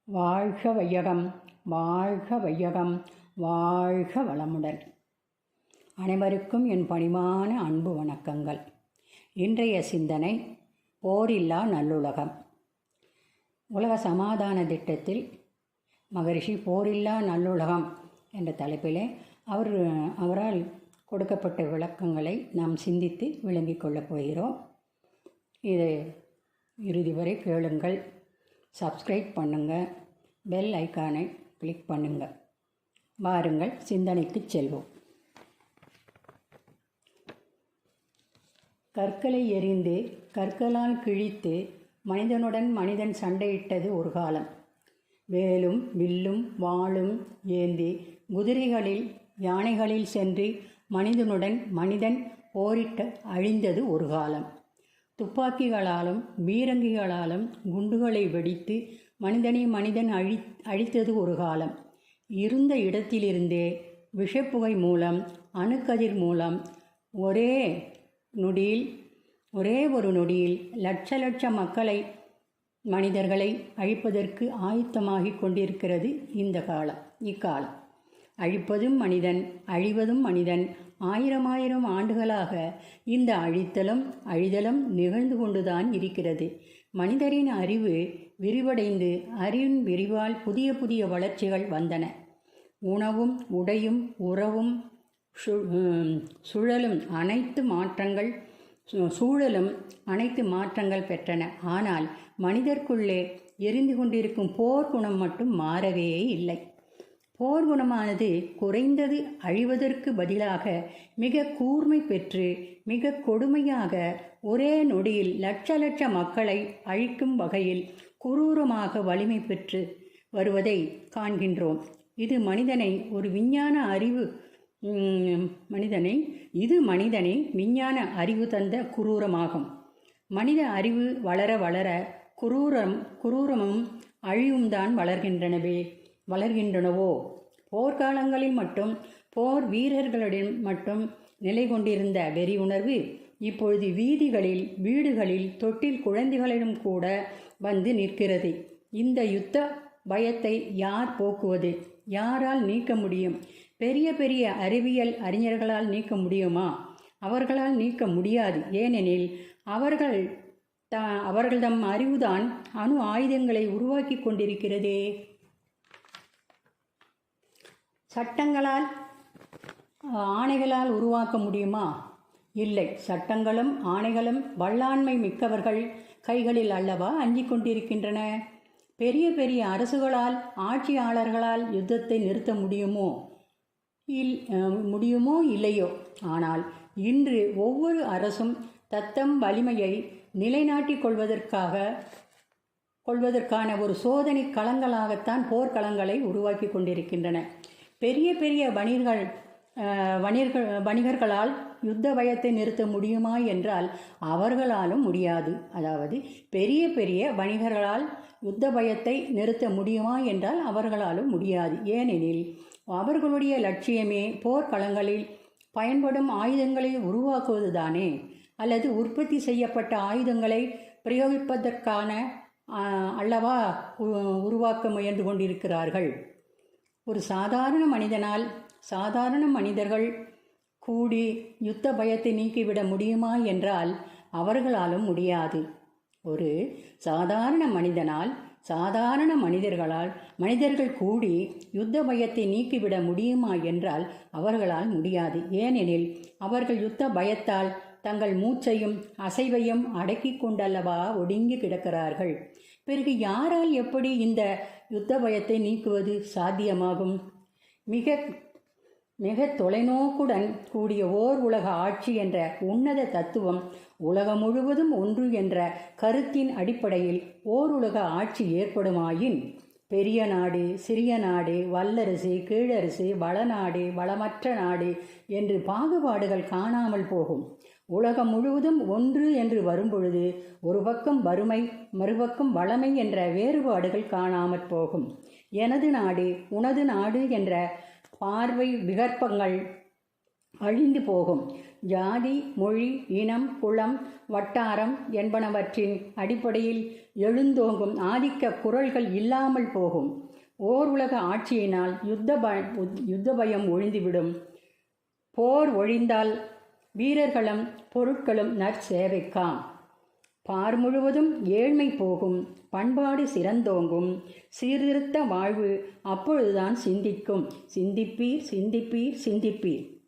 வாழ்க வையகம், வாழ்க வையகம், வாழ்க வளமுடன். அனைவருக்கும் என் பணிவான அன்பு வணக்கங்கள். இன்றைய சிந்தனை போரில்லா நல்லுலகம். உலக சமாதான திட்டத்தில் மகரிஷி போரில்லா நல்லுலகம் என்ற தலைப்பிலே அவரால் கொடுக்கப்பட்ட விளக்கங்களை நாம் சிந்தித்து விளங்கிக் கொள்ளப் போகிறோம். இது இறுதி வரை கேளுங்கள். சப்ஸ்கிரைப் பண்ணுங்கள், பெல் ஐக்கானை கிளிக் பண்ணுங்கள். வாருங்கள் சிந்தனைக்கு செல்வோம். கற்களை எறிந்து கற்களால் கிழித்து மனிதனுடன் மனிதன் சண்டையிட்டது ஒரு காலம். வேலும் வில்லும் வாளும் ஏந்தி குதிரைகளில் யானைகளில் சென்று மனிதனுடன் மனிதன் போரிட்டு அழிந்தது ஒரு காலம். துப்பாக்கிகளாலும் பீரங்கிகளாலும் குண்டுகளை வெடித்து மனிதனை மனிதன் அழித்தது ஒரு காலம். இருந்த இடத்திலிருந்தே விஷப்புகை மூலம், அணுக்கதிர் மூலம் ஒரே ஒரு நொடியில் லட்ச மனிதர்களை அழிப்பதற்கு ஆயத்தமாகிக் கொண்டிருக்கிறது இக்காலம். அழிப்பதும் மனிதன், அழிவதும் மனிதன். ஆயிரம் ஆண்டுகளாக இந்த அழிதலும் நிகழ்ந்து கொண்டுதான் இருக்கிறது. மனிதரின் அறிவு விரிவடைந்து அறிவின் விரிவால் புதிய வளர்ச்சிகள் வந்தன. உணவும் உடையும் உறவும் சூழலும் அனைத்து மாற்றங்கள் பெற்றன. ஆனால் மனிதர்க்குள்ளே எரிந்து கொண்டிருக்கும் போர் குணம் மட்டும் மாறவே இல்லை. போர் குணமானது குறைந்தது அழிவதற்கு பதிலாக மிக கூர்மை பெற்று மிக கொடுமையாக ஒரே நொடியில் லட்ச மக்களை அழிக்கும் வகையில் குரூரமாக வலிமை பெற்று வருவதை காண்கின்றோம். இது மனிதனை விஞ்ஞான அறிவு தந்த குரூரமாகும். மனித அறிவு வளர வளர குரூரமும் அழிவும் தான் வளர்கின்றனவோ. போர்க்காலங்களில் மட்டும் போர் வீரர்களிடம் மட்டும் நிலை கொண்டிருந்த வெறி உணர்வு இப்பொழுது வீதிகளில், வீடுகளில், தொட்டில் குழந்தைகளிடம் கூட வந்து நிற்கிறது. இந்த யுத்த பயத்தை யார் போக்குவது? யாரால் நீக்க முடியும்? பெரிய அறிவியல் அறிஞர்களால் நீக்க முடியுமா? அவர்களால் நீக்க முடியாது. ஏனெனில் அவர்கள்தம் அறிவுதான் அணு ஆயுதங்களை உருவாக்கி கொண்டிருக்கிறதே. சட்டங்களால், ஆணைகளால் உருவாக்க முடியுமா? இல்லை. சட்டங்களும் ஆணைகளும் வல்லாண்மை மிக்கவர்கள் கைகளில் அல்லவா அஞ்சிக் கொண்டிருக்கின்றன. பெரிய அரசுகளால், ஆட்சியாளர்களால் யுத்தத்தை நிறுத்த முடியுமோ இல்லையோ. ஆனால் இன்று ஒவ்வொரு அரசும் தத்தம் வலிமையை நிலைநாட்டிக் கொள்வதற்கான ஒரு சோதனை களங்களாகத்தான் போர்க்களங்களை உருவாக்கி கொண்டிருக்கின்றன. பெரிய வணிகர்களால் யுத்த பயத்தை நிறுத்த முடியுமா என்றால் அவர்களாலும் முடியாது. அதாவது பெரிய வணிகர்களால் யுத்த பயத்தை நிறுத்த முடியுமா என்றால் அவர்களாலும் முடியாது. ஏனெனில் அவர்களுடைய லட்சியமே போர்க்களங்களில் பயன்படும் ஆயுதங்களை உருவாக்குவதுதானே. அல்லது உற்பத்தி செய்யப்பட்ட ஆயுதங்களை பிரயோகிப்பதற்கான அல்லவா உருவாக்க முயன்று கொண்டிருக்கிறார்கள். ஒரு சாதாரண மனிதர்கள் கூடி யுத்த பயத்தை நீக்கிவிட முடியுமா என்றால் அவர்களாலும் முடியாது. ஒரு மனிதர்கள் கூடி யுத்த பயத்தை நீக்கிவிட முடியுமா என்றால் அவர்களால் முடியாது. ஏனெனில் அவர்கள் யுத்த பயத்தால் தங்கள் மூச்சையும் அசைவையும் அடக்கி கொண்டல்லவா ஒடுங்கி கிடக்கிறார்கள். பிறகு யாரால் எப்படி இந்த யுத்த பயத்தை நீக்குவது சாத்தியமாகும்? மிக தொலைநோக்குடன் கூடிய ஓர் உலக ஆட்சி என்ற உன்னத தத்துவம் உலகம் முழுவதும் ஒன்று என்ற கருத்தின் அடிப்படையில் ஓர் உலக ஆட்சி ஏற்படுமாயின் பெரிய நாடு, சிறிய நாடு, வல்லரசு, கீழரசு, வளநாடு, வளமற்ற நாடு என்று பாகுபாடுகள் காணாமல் போகும். உலகம் முழுவதும் ஒன்று என்று வரும்பொழுது ஒரு பக்கம் வறுமை, மறுபக்கம் வளமை என்ற வேறுபாடுகள் காணாமற் போகும். எனது நாடு, உனது நாடு என்ற பார்வை விகற்பங்கள் அழிந்து போகும். ஜாதி, மொழி, இனம், குலம், வட்டாரம் என்பனவற்றின் அடிப்படையில் எழுந்தோங்கும் ஆதிக்க குரல்கள் இல்லாமல் போகும். ஓர் உலக ஆட்சியினால் யுத்த பயம் ஒழிந்துவிடும். போர் ஒழிந்தால் வீரர்களும் பொருட்களும் நற்சேவைக்காம். பார் முழுவதும் ஏழ்மை போகும், பண்பாடு சிறந்தோங்கும், சீர்திருத்த வாழ்வு அப்பொழுதுதான் சிந்திக்கும். சிந்திப்பீர், சிந்திப்பீர், சிந்திப்பீர்.